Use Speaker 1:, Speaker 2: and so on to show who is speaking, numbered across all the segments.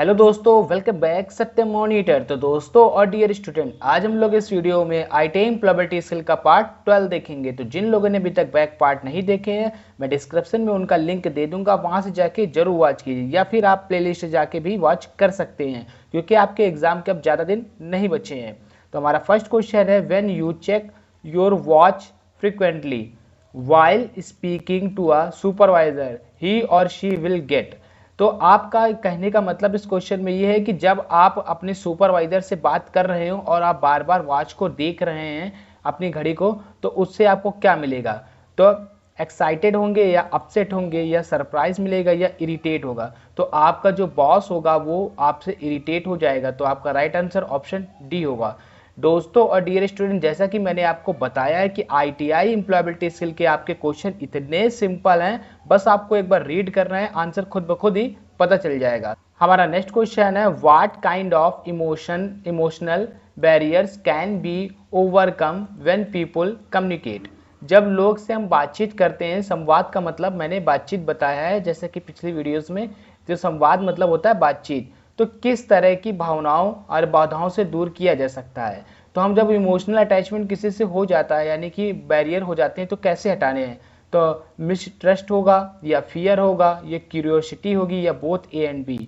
Speaker 1: Hello दोस्तों, welcome back सत्य monitor. तो दोस्तों और डियर स्टूडेंट, आज हम लोग इस वीडियो में आई10 एम्प्लॉयबिलिटी स्किल का पार्ट 12 देखेंगे। तो जिन लोगों ने अभी तक बैक पार्ट नहीं देखे हैं, मैं डिस्क्रिप्शन में उनका लिंक दे दूंगा, वहां से जाके जरूर वॉच कीजिए, या फिर आप प्लेलिस्ट जाके भी वॉच कर सकते हैं, क्योंकि आपके एग्जाम के अब ज़्यादा दिन नहीं बचे हैं। तो हमारा फर्स्ट क्वेश्चन है, when you check your watch frequently while speaking to a supervisor he or she will get। तो आपका कहने का मतलब इस क्वेश्चन में ये है कि जब आप अपने सुपरवाइजर से बात कर रहे हो और आप बार बार वॉच को देख रहे हैं अपनी घड़ी को, तो उससे आपको क्या मिलेगा? तो एक्साइटेड होंगे या अपसेट होंगे या सरप्राइज मिलेगा या इरिटेट होगा? तो आपका जो बॉस होगा वो आपसे इरिटेट हो जाएगा। तो आपका राइट आंसर ऑप्शन डी होगा। दोस्तों और डियर स्टूडेंट, जैसा कि मैंने आपको बताया है कि आईटीआई एम्प्लॉयबिलिटी स्किल के आपके क्वेश्चन इतने सिंपल हैं, बस आपको एक बार रीड करना है, आंसर खुद ब खुद ही पता चल जाएगा। हमारा नेक्स्ट क्वेश्चन है, what kind of emotional barriers can be overcome when people communicate. जब लोग से हम बातचीत करते हैं, संवाद का मतलब मैंने बातचीत बताया है, जैसे कि पिछली वीडियोस में जो संवाद मतलब होता है बातचीत। तो किस तरह की भावनाओं और बाधाओं से दूर किया जा सकता है? तो हम जब इमोशनल अटैचमेंट किसी से हो जाता है, यानी कि बैरियर हो जाते हैं, तो कैसे हटाने हैं? तो मिसट्रस्ट होगा या फियर होगा या क्यूरियोसिटी होगी या बोथ ए एंड बी।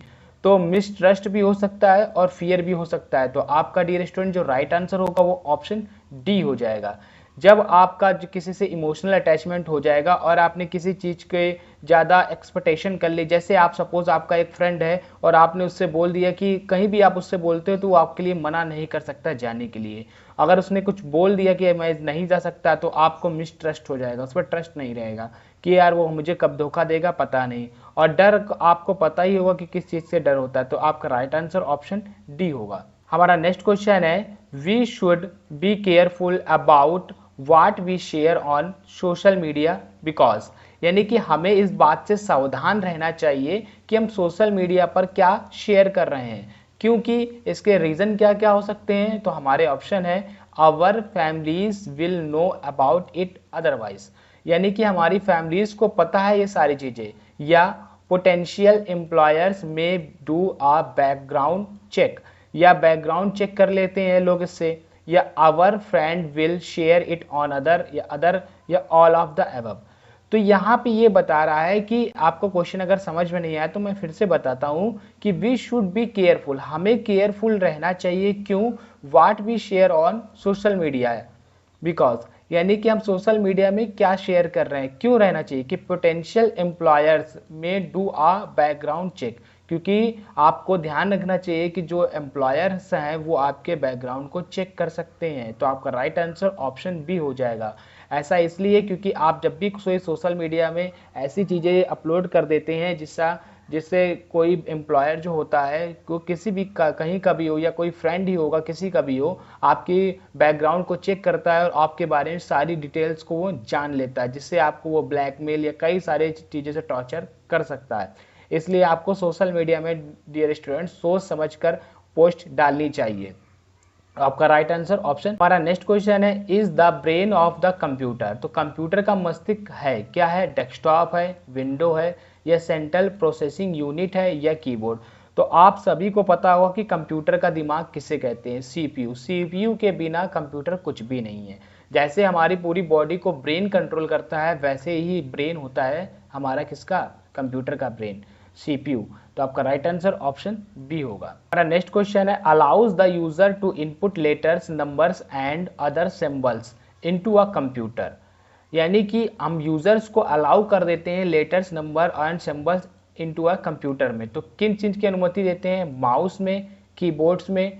Speaker 1: तो मिसट्रस्ट भी हो सकता है और फियर भी हो सकता है। तो आपका डियर स्टूडेंट जो राइट आंसर होगा वो ऑप्शन डी हो जाएगा। जब आपका जो किसी से इमोशनल अटैचमेंट हो जाएगा और आपने किसी चीज़ के ज़्यादा एक्सपेक्टेशन कर ली, जैसे आप सपोज आपका एक फ्रेंड है और आपने उससे बोल दिया कि कहीं भी आप उससे बोलते हो तो वो आपके लिए मना नहीं कर सकता जाने के लिए। अगर उसने कुछ बोल दिया कि मैं नहीं जा सकता, तो आपको मिसट्रस्ट हो जाएगा, उस पर ट्रस्ट नहीं रहेगा कि यार वो मुझे कब धोखा देगा पता नहीं। और डर आपको पता ही होगा कि किस चीज़ से डर होता है। तो आपका राइट आंसर ऑप्शन डी होगा। हमारा नेक्स्ट क्वेश्चन है, we should be careful about what we share on social media because. यानी कि हमें इस बात से सावधान रहना चाहिए कि हम सोशल मीडिया पर क्या शेयर कर रहे हैं, क्योंकि इसके रीज़न क्या क्या हो सकते हैं। तो हमारे ऑप्शन है, our families will know about it otherwise, यानी कि हमारी फैमिलीज को पता है ये सारी चीज़ें, या potential employers may do a background check, या बैकग्राउंड चेक कर लेते हैं लोग इससे, या our friend will share it on other, या ऑल ऑफ द अबव। तो यहाँ पे ये बता रहा है कि आपको क्वेश्चन अगर समझ में नहीं आया तो मैं फिर से बताता हूँ कि वी शुड बी केयरफुल, हमें केयरफुल रहना चाहिए। क्यों? What we share on social media because, यानी कि हम सोशल मीडिया में क्या शेयर कर रहे हैं, क्यों रहना चाहिए कि potential employers may do a background check, क्योंकि आपको ध्यान रखना चाहिए कि जो एम्प्लॉयर्स हैं वो आपके बैकग्राउंड को चेक कर सकते हैं। तो आपका राइट आंसर ऑप्शन बी हो जाएगा। ऐसा इसलिए क्योंकि आप जब भी कोई सोशल मीडिया में ऐसी चीज़ें अपलोड कर देते हैं जिससे कोई एम्प्लॉयर जो होता है वो किसी भी कहीं का भी हो, या कोई फ्रेंड ही होगा किसी का भी हो, आपकी बैकग्राउंड को चेक करता है और आपके बारे में सारी डिटेल्स को वो जान लेता है, जिससे आपको वो ब्लैकमेल या कई सारे चीज़ों से टॉर्चर कर सकता है। इसलिए आपको सोशल मीडिया में डियर स्टूडेंट सोच समझकर पोस्ट डालनी चाहिए। आपका राइट आंसर ऑप्शन। हमारा नेक्स्ट क्वेश्चन है, is the brain of the computer. तो कंप्यूटर का मस्तिष्क है क्या? है डेस्कटॉप है, विंडो है, या सेंट्रल प्रोसेसिंग यूनिट है, या कीबोर्ड। तो आप सभी को पता होगा कि कंप्यूटर का दिमाग किसे कहते हैं? सीपीयू। सीपीयू के बिना कंप्यूटर कुछ भी नहीं है। जैसे हमारी पूरी बॉडी को ब्रेन कंट्रोल करता है, वैसे ही ब्रेन होता है हमारा किसका? कंप्यूटर का ब्रेन, सीपीयू। तो आपका राइट आंसर ऑप्शन बी होगा। हमारा नेक्स्ट क्वेश्चन है, allows the user to input letters, numbers and other symbols into a computer. यानी कि हम यूजर्स को अलाउ कर देते हैं letters, number and symbols into a computer में। तो किन चीज की अनुमति देते हैं? माउस में, कीबोर्ड्स में,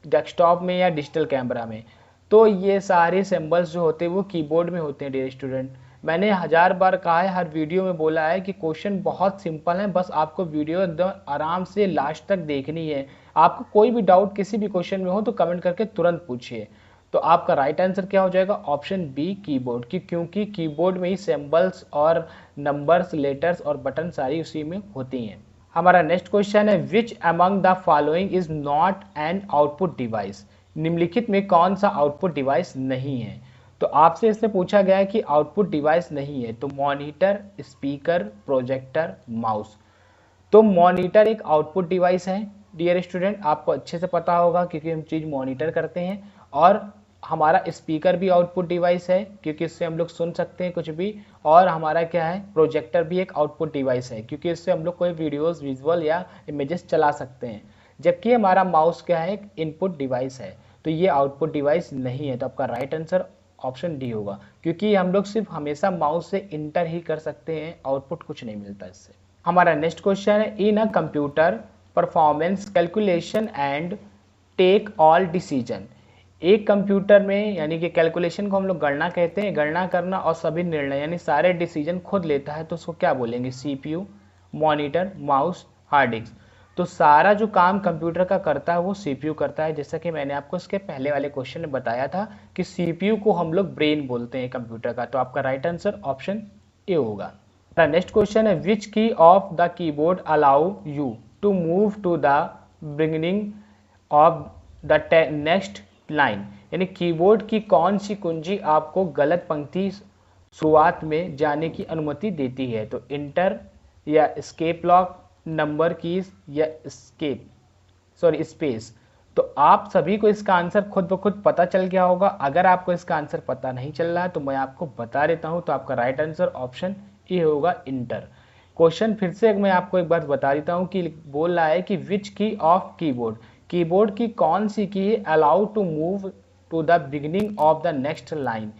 Speaker 1: डेस्कटॉप में, या डिजिटल कैमरा में। तो ये सारे सिंबल्स जो होते हैं वो कीबोर्ड में होते हैं डियर स्टूडेंट। मैंने 1000 बार कहा है, हर वीडियो में बोला है कि क्वेश्चन बहुत सिंपल है, बस आपको वीडियो एकदम आराम से लास्ट तक देखनी है। आपको कोई भी डाउट किसी भी क्वेश्चन में हो तो कमेंट करके तुरंत पूछिए। तो आपका राइट आंसर क्या हो जाएगा? ऑप्शन बी कीबोर्ड की, क्योंकि कीबोर्ड में ही सिंबल्स और नंबर्स, लेटर्स और बटन सारी उसी में होती हैं। हमारा नेक्स्ट क्वेश्चन है, which among the following is not an output device. निम्नलिखित में कौन सा आउटपुट डिवाइस नहीं है? तो आपसे इससे पूछा गया है कि आउटपुट डिवाइस नहीं है, तो मॉनिटर, स्पीकर, प्रोजेक्टर, माउस। तो मॉनिटर एक आउटपुट डिवाइस है डियर स्टूडेंट, आपको अच्छे से पता होगा क्योंकि हम चीज़ मॉनिटर करते हैं। और हमारा स्पीकर भी आउटपुट डिवाइस है क्योंकि इससे हम लोग सुन सकते हैं कुछ भी। और हमारा क्या है, प्रोजेक्टर भी एक आउटपुट डिवाइस है क्योंकि इससे हम लोग कोई वीडियोस, विजुअल या इमेजेस चला सकते हैं। जबकि हमारा माउस क्या है, एक इनपुट डिवाइस है, तो ये आउटपुट डिवाइस नहीं है। तो आपका राइट आंसर ऑप्शन डी होगा क्योंकि हम लोग सिर्फ हमेशा माउस से इंटर ही कर सकते हैं, आउटपुट कुछ नहीं मिलता इससे। हमारा नेक्स्ट क्वेश्चन है, in a computer performance calculation and take all decision. एक कंप्यूटर में यानी कि कैलकुलेशन को हम लोग गणना कहते हैं, गणना करना और सभी निर्णय यानी सारे डिसीजन खुद लेता है, तो उसको क्या बोलेंगे, CPU, monitor, mouse, hard disk. तो सारा जो काम कंप्यूटर का करता है वो सीपीयू करता है, जैसा कि मैंने आपको इसके पहले वाले क्वेश्चन में बताया था कि सीपीयू को हम लोग ब्रेन बोलते हैं कंप्यूटर का। तो आपका राइट आंसर ऑप्शन ए होगा। नेक्स्ट क्वेश्चन है, which key of the keyboard allow you to move to the beginning of the next line. यानी कीबोर्ड की कौन सी कुंजी आपको गलत पंक्ति शुरुआत में जाने की अनुमति देती है। तो इंटर या एस्केप लॉक, नंबर कीज या स्पेस। तो आप सभी को इसका आंसर खुद ब खुद पता चल गया होगा। अगर आपको इसका आंसर पता नहीं चल रहा है तो मैं आपको बता देता हूं। तो आपका राइट आंसर ऑप्शन ए होगा, इंटर। क्वेश्चन फिर से मैं आपको एक बार बता देता हूं कि बोल रहा है कि विच की ऑफ कीबोर्ड, कीबोर्ड की कौन सी की है allow to move to the beginning of the next line.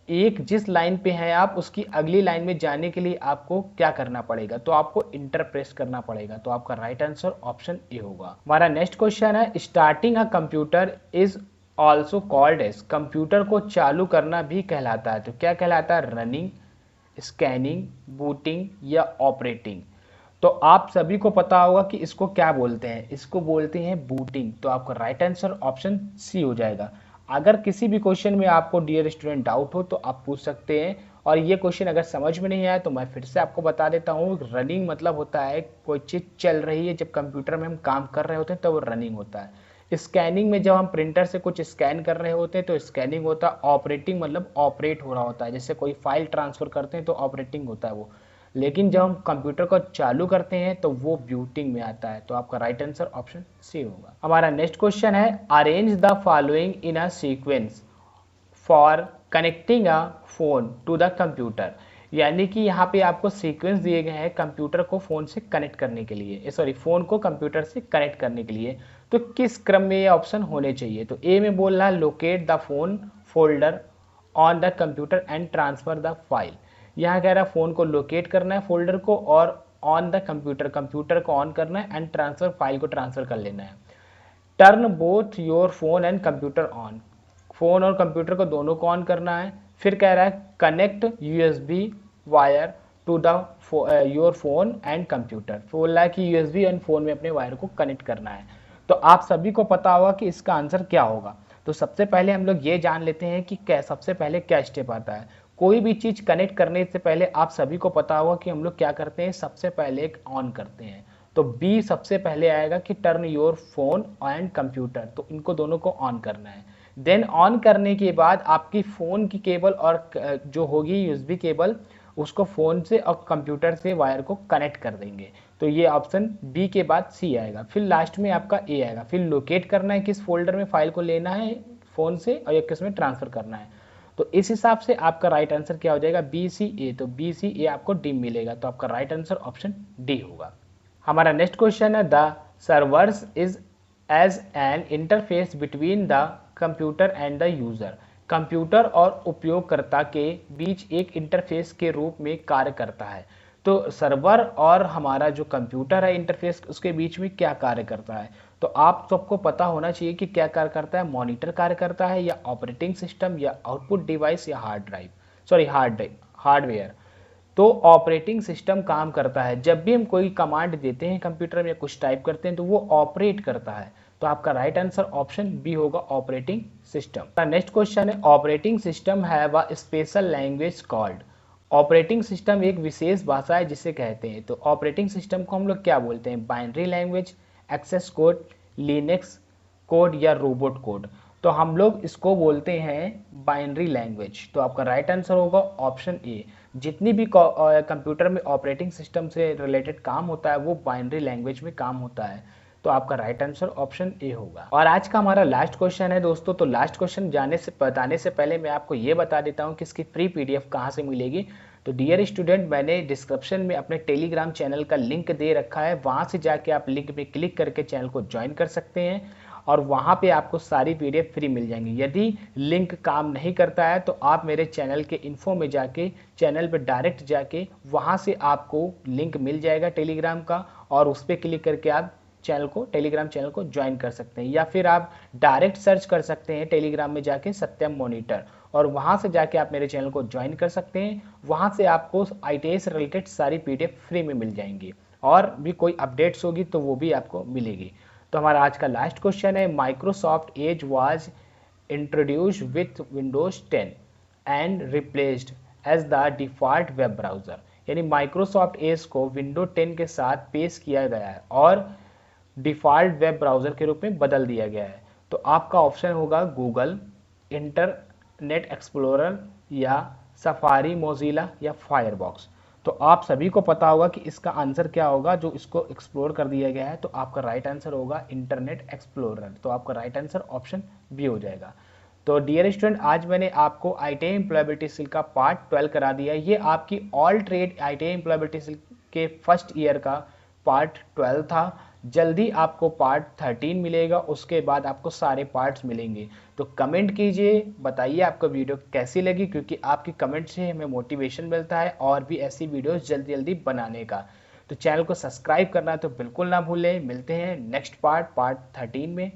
Speaker 1: एक जिस लाइन पे है आप उसकी अगली लाइन में जाने के लिए आपको क्या करना पड़ेगा, तो आपको इंटर प्रेस करना पड़ेगा। तो आपका राइट आंसर ऑप्शन ए होगा। हमारा नेक्स्ट क्वेश्चन है, starting a computer is also called as. Computer को चालू करना भी कहलाता है, तो क्या कहलाता है, रनिंग, स्कैनिंग, बूटिंग या ऑपरेटिंग। तो आप सभी को पता होगा कि इसको क्या बोलते हैं, इसको बोलते हैं बूटिंग। तो आपका राइट आंसर ऑप्शन सी हो जाएगा। अगर किसी भी क्वेश्चन में आपको डियर स्टूडेंट डाउट हो तो आप पूछ सकते हैं। और ये क्वेश्चन अगर समझ में नहीं आया तो मैं फिर से आपको बता देता हूँ। रनिंग मतलब होता है कोई चीज़ चल रही है, जब कंप्यूटर में हम काम कर रहे होते हैं तो वो रनिंग होता है। स्कैनिंग में जब हम प्रिंटर से कुछ स्कैन कर रहे होते हैं तो स्कैनिंग होता है। ऑपरेटिंग मतलब ऑपरेट हो रहा होता है, जैसे कोई फाइल ट्रांसफर करते हैं तो ऑपरेटिंग होता है वो। लेकिन जब हम कंप्यूटर को चालू करते हैं तो वो ब्यूटिंग में आता है। तो आपका राइट आंसर ऑप्शन सी होगा। हमारा नेक्स्ट क्वेश्चन है, arrange the following in a sequence for connecting a phone to the computer. यानी कि यहाँ पे आपको सीक्वेंस दिए गए हैं कंप्यूटर को फोन से कनेक्ट करने के लिए, सॉरी फोन को कंप्यूटर से कनेक्ट करने के लिए। तो किस क्रम में ये ऑप्शन होने चाहिए। तो ए में बोल रहा है locate the phone folder on the computer and transfer the file. यहाँ कह रहा है फोन को लोकेट करना है फोल्डर को, और ऑन द कंप्यूटर, कंप्यूटर को ऑन करना है, एंड ट्रांसफर, फाइल को ट्रांसफर कर लेना है। Turn both your phone and computer on, phone और कंप्यूटर को दोनों को ऑन करना है। फिर कह रहा है connect USB wire to the your phone and computer, बोल रहा है कि यूएसबी एंड फोन में अपने वायर को कनेक्ट करना है। तो आप सभी को पता होगा कि इसका आंसर क्या होगा। तो सबसे पहले हम लोग ये जान लेते हैं कि क्या सबसे पहले क्या स्टेप आता है। कोई भी चीज़ कनेक्ट करने से पहले आप सभी को पता होगा कि हम लोग क्या करते हैं, सबसे पहले एक ऑन करते हैं। तो बी सबसे पहले आएगा कि turn your phone and computer, तो इनको दोनों को ऑन करना है। देन ऑन करने के बाद आपकी फ़ोन की केबल और जो होगी यूएसबी केबल, उसको फ़ोन से और कंप्यूटर से वायर को कनेक्ट कर देंगे। तो ये ऑप्शन बी के बाद सी आएगा। फिर लास्ट में आपका ए आएगा। फिर लोकेट करना है किस फोल्डर में फाइल को लेना है फ़ोन से और या किस में ट्रांसफ़र करना है। तो इस हिसाब से आपका राइट आंसर क्या हो जाएगा, बी सी ए। तो बी सी ए आपको डी मिलेगा। तो आपका राइट आंसर ऑप्शन डी होगा। हमारा नेक्स्ट क्वेश्चन है, the servers is as an interface between the computer and the user. Computer और उपयोगकर्ता के बीच एक इंटरफेस के रूप में कार्य करता है। तो सर्वर और हमारा जो कंप्यूटर है इंटरफेस, उसके बीच में क्या कार्य करता है। तो आप सबको पता होना चाहिए कि क्या कार्य करता है, मॉनिटर कार्य करता है या ऑपरेटिंग सिस्टम या आउटपुट डिवाइस या हार्डवेयर। तो ऑपरेटिंग सिस्टम काम करता है। जब भी हम कोई कमांड देते हैं कंप्यूटर में या कुछ टाइप करते हैं तो वो ऑपरेट करता है। तो आपका राइट आंसर ऑप्शन बी होगा, ऑपरेटिंग सिस्टम। नेक्स्ट क्वेश्चन है, operating system have a special language called. Operating system एक विशेष भाषा है जिसे कहते हैं। तो ऑपरेटिंग सिस्टम को हम लोग क्या बोलते हैं, binary language, access code, Linux code या रोबोट कोड। तो हम लोग इसको बोलते हैं बाइनरी लैंग्वेज। तो आपका राइट आंसर होगा ऑप्शन ए। जितनी भी कंप्यूटर में ऑपरेटिंग सिस्टम से रिलेटेड काम होता है वो बाइनरी लैंग्वेज में काम होता है। तो आपका राइट आंसर ऑप्शन ए होगा। और आज का हमारा लास्ट क्वेश्चन है दोस्तों। तो लास्ट क्वेश्चन बताने से पहले मैं आपको ये बता देता हूँ कि इसकी फ्री पीडीएफ कहाँ से मिलेगी। तो डियर स्टूडेंट, मैंने डिस्क्रिप्शन में अपने टेलीग्राम चैनल का लिंक दे रखा है, वहाँ से जाके आप लिंक पे क्लिक करके चैनल को ज्वाइन कर सकते हैं और वहाँ पे आपको सारी पीडीएफ फ्री मिल जाएंगी। यदि लिंक काम नहीं करता है तो आप मेरे चैनल के इन्फो में जाके चैनल पे डायरेक्ट जाके वहाँ से आपको लिंक मिल जाएगा टेलीग्राम का, और उस पर क्लिक करके आप टेलीग्राम चैनल को ज्वाइन कर सकते हैं। या फिर आप डायरेक्ट सर्च कर सकते हैं टेलीग्राम में जाके सत्यम मॉनिटर, और वहाँ से जाके आप मेरे चैनल को ज्वाइन कर सकते हैं। वहाँ से आपको ITI से रिलेटेड सारी पीडीएफ फ्री में मिल जाएंगी, और भी कोई अपडेट्स होगी तो वो भी आपको मिलेगी। तो हमारा आज का लास्ट क्वेश्चन है, Microsoft Edge was introduced with Windows 10 and replaced as the default web browser. यानी माइक्रोसॉफ्ट एज को विंडो 10 के साथ पेश किया गया है और डिफ़ॉल्ट वेब ब्राउज़र के रूप में बदल दिया गया है। तो आपका ऑप्शन होगा गूगल, इंटरनेट एक्सप्लोरर, या सफारी, मोजिला, या फायरबॉक्स। तो आप सभी को पता होगा कि इसका आंसर क्या होगा जो इसको एक्सप्लोर कर दिया गया है। तो आपका राइट आंसर होगा इंटरनेट एक्सप्लोरर। तो आपका राइट आंसर ऑप्शन बी हो जाएगा। तो डियर स्टूडेंट, आज मैंने आपको ITI एम्प्लॉयबिलिटी स्किल का पार्ट 12 करा दिया। ये आपकी all trade ITI employability skill के फर्स्ट ईयर का पार्ट 12 था। जल्दी आपको पार्ट 13 मिलेगा, उसके बाद आपको सारे पार्ट्स मिलेंगे। तो कमेंट कीजिए, बताइए आपको वीडियो कैसी लगी, क्योंकि आपकी कमेंट से हमें मोटिवेशन मिलता है और भी ऐसी वीडियोस जल्दी जल्दी बनाने का। तो चैनल को सब्सक्राइब करना तो बिल्कुल ना भूलें। मिलते हैं नेक्स्ट पार्ट 13 में।